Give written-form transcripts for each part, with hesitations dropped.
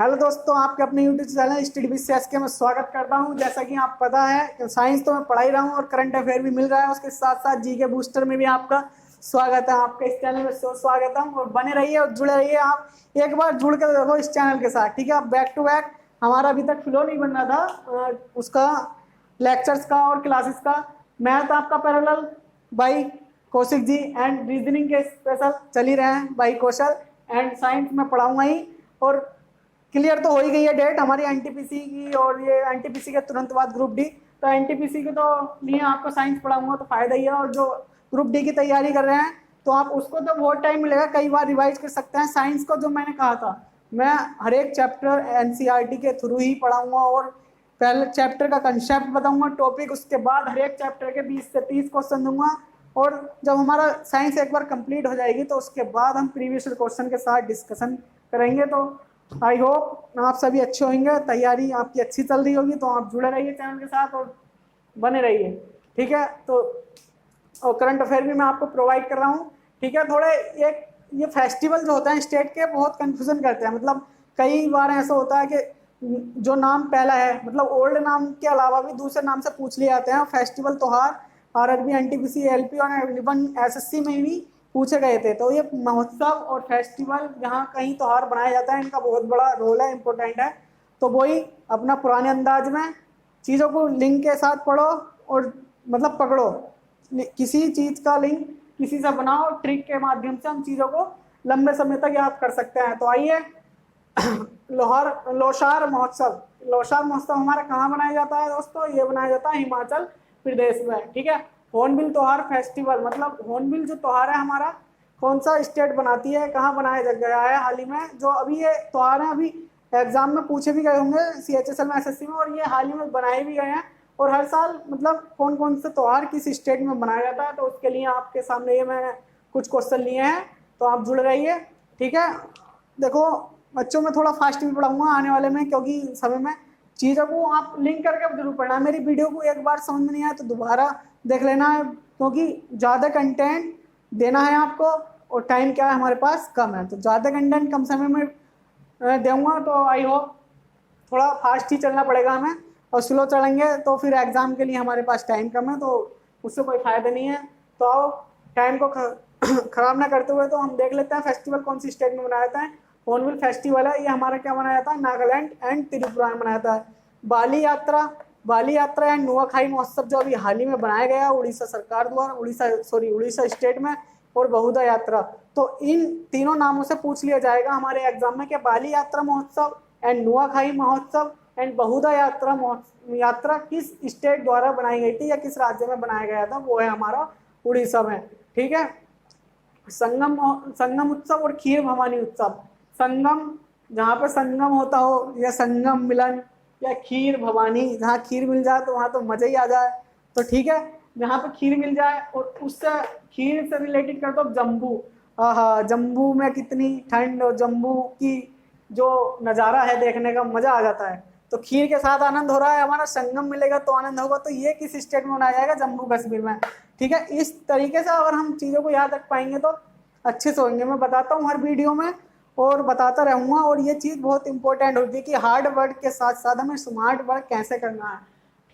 Hello दोस्तों, आपके अपने YouTube channel study with SK में स्वागत करता हूं। जैसा कि आप पता है कि साइंस तो मैं पढ़ा ही रहा हूं और करंट अफेयर भी मिल रहा है, उसके साथ साथ जीके बूस्टर में भी आपका स्वागत है। आपके इस चैनल में स्वागत है और बने रहिए और जुड़े रहिए। आप एक बार जुड़ कर देखो इस चैनल के साथ, ठीक है। आप बैक टू बैक, हमारा अभी तक फ्लो नहीं बन रहा था उसका, लेक्चर्स का और क्लासेस का। मैथ आपका पैरेलल भाई कौशिक जी एंड रीजनिंग के स्पेशल चल ही रहे हैं भाई कौशल, एंड साइंस में पढ़ाऊंगा ही। और क्लियर तो हो ही गई है डेट हमारी एनटीपीसी की, और ये एनटीपीसी के तुरंत बाद ग्रुप डी। तो एनटीपीसी के तो लिए आपको साइंस पढ़ाऊंगा तो फायदा ही है, और जो ग्रुप डी की तैयारी कर रहे हैं तो आप उसको तो बहुत टाइम मिलेगा, कई बार रिवाइज कर सकते हैं। साइंस को जो मैंने कहा था, मैं हर एक चैप्टर एनसीईआरटी के थ्रू ही पढ़ाऊंगा और पहले चैप्टर का कंसेप्ट बताऊंगा, टॉपिक, उसके बाद हर एक चैप्टर के 20 से 30 क्वेश्चन दूंगा। और जब हमारा साइंस एक बार कंप्लीट हो जाएगी तो उसके बाद हम प्रीवियस क्वेश्चन के साथ डिस्कशन करेंगे। तो आई होप आप सभी अच्छे होंगे, तैयारी आपकी अच्छी चल रही होगी। तो आप जुड़े रहिए चैनल के साथ और बने रहिए, ठीक है। तो और करंट अफेयर भी मैं आपको प्रोवाइड कर रहा हूँ, ठीक है। थोड़े एक ये फेस्टिवल जो होते हैं स्टेट के, बहुत कंफ्यूजन करते हैं। मतलब कई बार ऐसा होता है कि जो नाम पहला है, मतलब ओल्ड नाम के अलावा भी दूसरे नाम से पूछ लिए जाते हैं। फेस्टिवल, त्योहार, आरआरबी, एनटीपीसी, एलपी और इवन एसएससी में भी पूछे गए थे। तो ये महोत्सव और फेस्टिवल जहाँ कहीं त्योहार बनाया जाता है, इनका बहुत बड़ा रोल है, इंपॉर्टेंट है। तो वही अपना पुराने अंदाज में चीज़ों को लिंक के साथ पढ़ो और मतलब पकड़ो। किसी चीज़ का लिंक किसी से बनाओ, ट्रिक के माध्यम से हम चीज़ों को लंबे समय तक याद कर सकते हैं। तो आइए लोसार महोत्सव। लोसार महोत्सव हमारा कहाँ मनाया जाता है दोस्तों? ये मनाया जाता है हिमाचल प्रदेश में, ठीक है। हॉर्नबिल त्योहार फेस्टिवल, मतलब हॉर्नबिल जो त्योहार है हमारा, कौन सा स्टेट बनाती है, कहाँ बनाया गया है हाल ही में? जो अभी ये त्योहार है, अभी एग्जाम में पूछे भी गए होंगे सीएचएसएल में, एसएससी में, और ये हाल ही में बनाए भी गए हैं। और हर साल मतलब कौन कौन से त्योहार किस स्टेट में बनाया जाता है, तो उसके लिए आपके सामने ये मैं कुछ क्वेश्चन लिए हैं। तो आप जुड़ रहिए, ठीक है। देखो बच्चों में थोड़ा फास्ट भी पढ़ाऊंगा आने वाले में, क्योंकि समय में चीज़ों को आप लिंक करके जरूर पढ़ना। मेरी वीडियो को एक बार समझ में नहीं आया तो दोबारा देख लेना है, क्योंकि ज़्यादा कंटेंट देना है आपको और टाइम क्या है हमारे पास कम है। तो ज़्यादा कंटेंट कम समय में दूंगा। तो आई होप थोड़ा फास्ट ही चलना पड़ेगा हमें, और स्लो चलेंगे तो फिर एग्ज़ाम के लिए हमारे पास टाइम कम है, तो उससे कोई फ़ायदा नहीं है। तो आओ टाइम को ख़राब ना करते हुए तो हम देख लेते हैं फेस्टिवल कौन सी स्टेट में मनाया जाता है। हॉर्नबिल फेस्टिवल है, ये हमारा क्या मनाया जाता है? नागालैंड एंड त्रिपुरा में मनाया जाता है। बाली यात्रा, बाली यात्रा एंड नुआखाई महोत्सव जो अभी हाल ही में बनाया गया उड़ीसा सरकार द्वारा, उड़ीसा स्टेट में, और बहुधा यात्रा। तो इन तीनों नामों से पूछ लिया जाएगा हमारे एग्जाम में कि बाली यात्रा महोत्सव एंड नुआखाई महोत्सव एंड बहुधा यात्रा किस स्टेट द्वारा बनाई गई थी या किस राज्य में बनाया गया था? वो है हमारा उड़ीसा में, ठीक है। संगम उत्सव और खीर भवानी उत्सव। संगम, जहाँ पे संगम होता हो, या संगम मिलन, या खीर भवानी, जहाँ खीर मिल जाए तो वहाँ तो मजा ही आ जाए। तो ठीक है, जहाँ पे खीर मिल जाए और उससे खीर से रिलेटेड कर दो जम्बू। हाँ, जम्बू में कितनी ठंड, और जम्बू की जो नज़ारा है देखने का मजा आ जाता है। तो खीर के साथ आनंद हो रहा है हमारा, संगम मिलेगा तो आनंद होगा। तो ये किस स्टेट में मनाया जाएगा? जम्मू कश्मीर में, ठीक है। इस तरीके से अगर हम चीज़ों को याद रख पाएंगे तो अच्छे से होंगे। मैं बताता हूँ हर वीडियो में और बताता रहूँगा। और ये चीज़ बहुत इंपॉर्टेंट होती है कि हार्ड वर्क के साथ साथ हमें स्मार्ट वर्क कैसे करना है,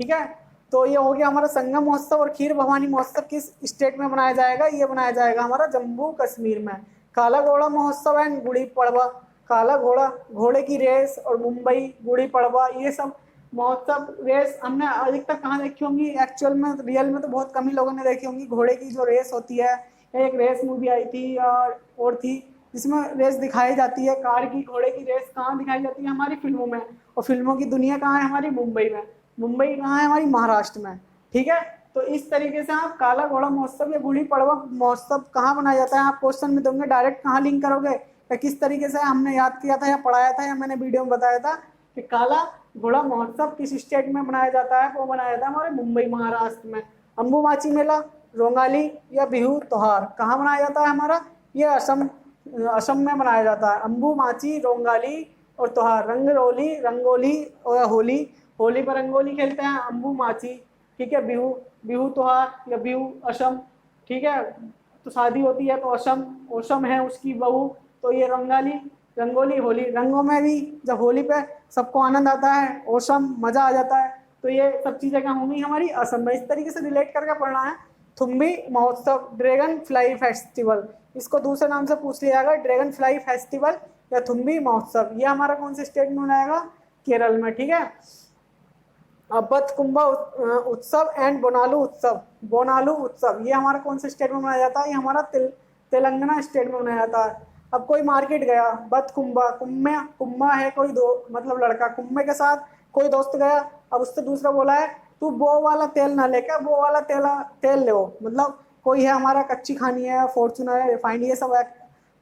ठीक है। तो ये हो गया हमारा संगम महोत्सव। और खीर भवानी महोत्सव किस स्टेट में मनाया जाएगा? ये मनाया जाएगा हमारा जम्मू कश्मीर में। काला घोड़ा महोत्सव एंड गुड़ी पड़वा, काला घोड़ा, घोड़े की रेस, और मुंबई गुड़ी पड़वा, ये सब महोत्सव रेस हमने अधिकतर कहाँ देखी होंगी? एक्चुअल में, रियल में तो बहुत कम ही लोगों ने देखी होंगी। घोड़े की जो रेस होती है, एक रेस मूवी आई थी और थी जिसमें रेस दिखाई जाती है कार की। घोड़े की रेस कहाँ दिखाई जाती है? हमारी फिल्मों में। और फिल्मों की दुनिया कहाँ है? हमारी मुंबई में। मुंबई कहाँ है? हमारी महाराष्ट्र में, ठीक है। तो इस तरीके से आप काला घोड़ा महोत्सव या गुड़ी पड़वा महोत्सव कहाँ मनाया जाता है, आप क्वेश्चन में दोगे, डायरेक्ट कहाँ लिंक करोगे या किस तरीके से हमने याद किया था या पढ़ाया था या मैंने वीडियो में बताया था कि काला घोड़ा महोत्सव किस स्टेट में मनाया जाता है? वो मनाया जाता है हमारे मुंबई महाराष्ट्र में। अंबुबाची मेला, रोंगाली या बिहू त्योहार कहाँ मनाया जाता है हमारा? ये असम में मनाया जाता है। अंबुबाची, रोंगाली और त्योहार, रंगरोली, रंगोली और होली, होली पर रंगोली खेलते हैं अंबुबाची, ठीक है। बिहू, बिहू त्योहार या बिहू असम, ठीक है। तो शादी होती है तो असम, ओसम है उसकी बहू, तो ये रंगाली, रंगोली, होली, रंगों में भी जब होली पे सबको आनंद आता है, ओसम, मजा आ जाता है, तो ये सब चीजें क्या होंगी हमारी असम में। इस तरीके से रिलेट करके पढ़ना है। थुम्बी महोत्सव, ड्रैगन फ्लाई फेस्टिवल, इसको दूसरे नाम से पूछ लिया जाएगा, ड्रैगन फ्लाई फेस्टिवल या थुम्बी महोत्सव। ये हमारा कौन से स्टेट में आएगा? केरल में, ठीक है। अब बथकुंबा उत्सव एंड बोनालू उत्सव, बोनालू उत्सव ये हमारा कौन से स्टेट में मनाया जाता है? ये हमारा तेलंगाना स्टेट में मनाया जाता है। अब कोई मार्केट गया, बथकुंबा, कुम्मा है कोई दो मतलब लड़का, कुम्मे के साथ कोई दोस्त गया, अब उससे दूसरा बोला है तू वो वाला तेल ना लेकर वो वाला तेल ले, मतलब कोई है हमारा कच्ची खानी है, फॉर्चूनर है, रिफाइंड, ये सब है,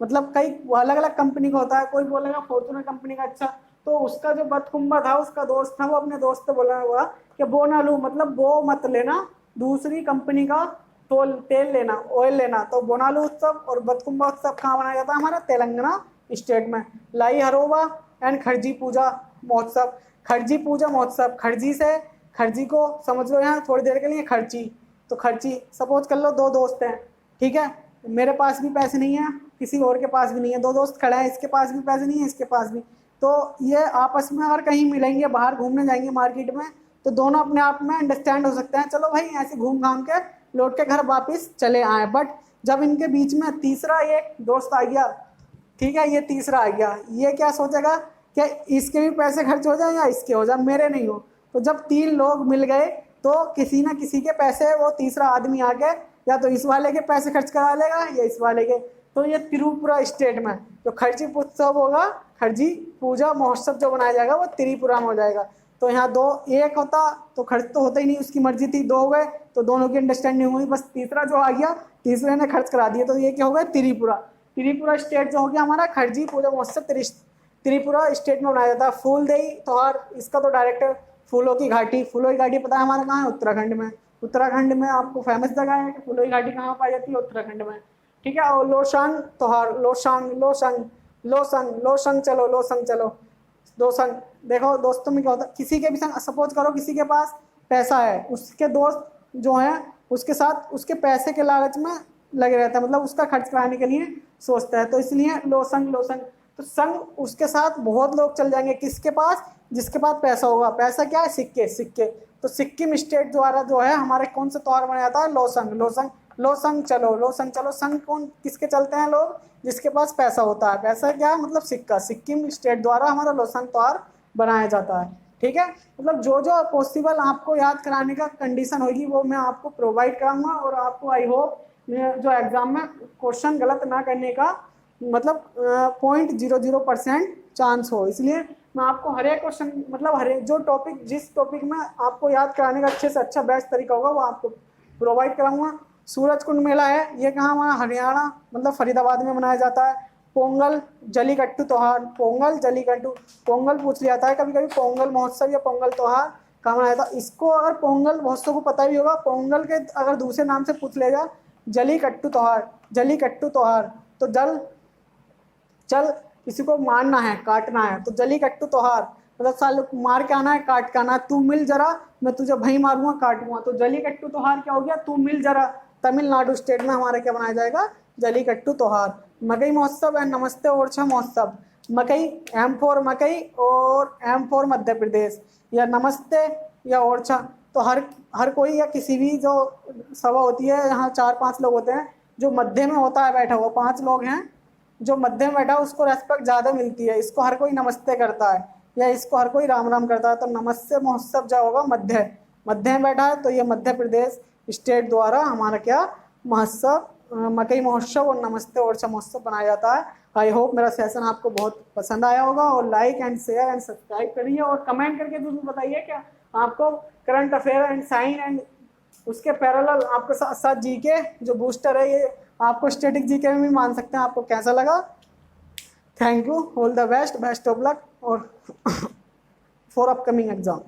मतलब कई अलग अलग कंपनी का होता है, कोई बोलेगा फॉर्चूनर कंपनी का अच्छा, तो उसका जो बथकुंबा था उसका दोस्त था, वो अपने दोस्त से बोला हुआ कि वो ना लूँ, मतलब वो मत लेना, दूसरी कंपनी का तेल लेना, ऑयल लेना। तो बोनालू उत्सव और बथकुंबा उत्सव कहाँ मनाया जाता है? हमारा तेलंगाना स्टेट में। लाई हरोबा एंड खर्जी पूजा महोत्सव, खर्जी पूजा महोत्सव, खर्जी से, खर्जी को समझ लो यहाँ थोड़ी देर के लिए खर्ची, तो खर्ची सपोज कर लो दो दोस्त हैं, ठीक है, मेरे पास भी पैसे नहीं है, किसी और के पास भी नहीं है, दो दोस्त खड़े हैं, इसके पास भी पैसे नहीं है, इसके पास भी, तो ये आपस में अगर कहीं मिलेंगे, बाहर घूमने जाएंगे मार्केट में, तो दोनों अपने आप में अंडरस्टैंड हो सकते हैं, चलो भाई ऐसे घूम घाम के लौट के घर वापस चले आए। बट जब इनके बीच में तीसरा एक दोस्त आ गया, ठीक है, ये तीसरा आ गया, ये क्या सोचेगा कि इसके भी पैसे खर्च हो जाए या इसके हो जाए, मेरे नहीं हो। तो जब तीन लोग मिल गए तो किसी ना किसी के पैसे वो तीसरा आदमी आके या तो इस वाले के पैसे खर्च करा लेगा या इस वाले के। तो ये त्रिपुरा स्टेट में जो खर्ची उत्सव होगा, खर्जी पूजा महोत्सव जो मनाया जाएगा वो त्रिपुरा में हो जाएगा। तो यहाँ दो, एक होता तो खर्च तो होता ही नहीं, उसकी मर्जी थी, दो हो गए तो दोनों की अंडरस्टैंडिंग हुई, बस तीसरा जो आ गया तीसरे ने खर्च करा दिया, तो ये क्या हो गया? त्रिपुरा। त्रिपुरा स्टेट जो हो गया हमारा खर्जी पूजा महोत्सव त्रिपुरा स्टेट में मनाया जाता है। फूलदेई त्योहार, इसका तो डायरेक्टर फूलों की घाटी, फूलों की घाटी पता है हमारा कहाँ है? उत्तराखंड में। उत्तराखंड में आपको फेमस जगह है कि फूलों की घाटी कहाँ पाई जाती है? उत्तराखंड में, ठीक है। और लोसांग त्योहार, लोसांग लोसंग लोसंग लोसंग चलो, लोसंग चलो, दोसंग। देखो दोस्तों में क्या होता है, किसी के भी संग, सपोज करो किसी के पास पैसा है, उसके दोस्त जो है उसके साथ उसके पैसे के लालच में लगे रहता है, मतलब उसका खर्च कराने के लिए सोचता है, तो इसलिए लोसंग लोसंग। तो संग उसके साथ बहुत लोग चल जाएंगे, किसके पास? जिसके पास पैसा होगा। पैसा क्या है? सिक्के, सिक्के। तो सिक्किम स्टेट द्वारा जो है हमारे कौन सा त्योहार मनाया जाता है? लोसंग, लोसंग लोसंग चलो, लोसंग चलो। संग कौन किसके चलते हैं? लोग जिसके पास पैसा होता है। पैसा क्या है? मतलब सिक्का। सिक्किम स्टेट द्वारा हमारा लोसंग त्योहार बनाया जाता है, ठीक है। मतलब जो जो पॉसिबल आपको याद कराने का कंडीशन होगी वो मैं आपको प्रोवाइड कराऊंगा, और आपको आई होप जो एग्जाम में क्वेश्चन गलत ना करने का मतलब 0.00% चांस हो, इसलिए मैं आपको हर एक क्वेश्चन मतलब हर एक जो टॉपिक, जिस टॉपिक में आपको याद कराने का अच्छे से अच्छा बेस्ट तरीका होगा वो आपको प्रोवाइड कराऊंगा। सूरज कुंड मेला है, ये कहाँ? हमारा हरियाणा मतलब फरीदाबाद में मनाया जाता है। पोंगल जलीकट्टू त्योहार, पोंगल जलीकट्टू, पोंगल पूछ लिया जाता है कभी कभी, पोंगल महोत्सव या पोंगल त्योहार कहाँ मनाया था? इसको अगर पोंगल महोत्सव को पता भी होगा, पोंगल के अगर दूसरे नाम से पूछ लेगा जलीकट्टू त्योहार, जलीकट्टू त्योहार, तो जल चल किसी को मारना है, काटना है, तो जलीकट्टू त्योहार मतलब साल मार के आना है, काट के आना, तू मिल जरा मैं तुझे भाई मारूंगा, काटूंगा। तो जलीकट्टू त्योहार क्या हो गया? तू मिल जरा। तमिलनाडु स्टेट में हमारे क्या मनाया जाएगा? जलीकट्टू त्योहार। मकई महोत्सव एंड नमस्ते ओरछा महोत्सव, मकई एम फॉर मकई और एम फॉर मध्य प्रदेश, या नमस्ते या ओरछा। तो हर कोई या किसी भी जो सभा होती है, यहाँ 4-5 लोग होते हैं, जो मध्य में होता है बैठा हुआ, 5 लोग हैं, जो मध्य में बैठा उसको रेस्पेक्ट ज़्यादा मिलती है, इसको हर कोई नमस्ते करता है या इसको हर कोई राम राम करता है। तो नमस्ते महोत्सव जो होगा मध्य में बैठा है, तो ये मध्य प्रदेश स्टेट द्वारा हमारा क्या महोत्सव, मकई महोत्सव और नमस्ते ओरछा महोत्सव बनाया जाता है। आई होप मेरा सेशन आपको बहुत पसंद आया होगा, और like and share and subscribe करिए, और कमेंट करके जरूर बताइए क्या आपको current affair and science and उसके पैरेलल आपके साथ साथ जीके जो बूस्टर है, ये आपको स्टैटिक जीके में भी मान सकते हैं। आपको कैसा लगा? Thank you, all the best, best of luck और फॉर अपकमिंग एग्जाम।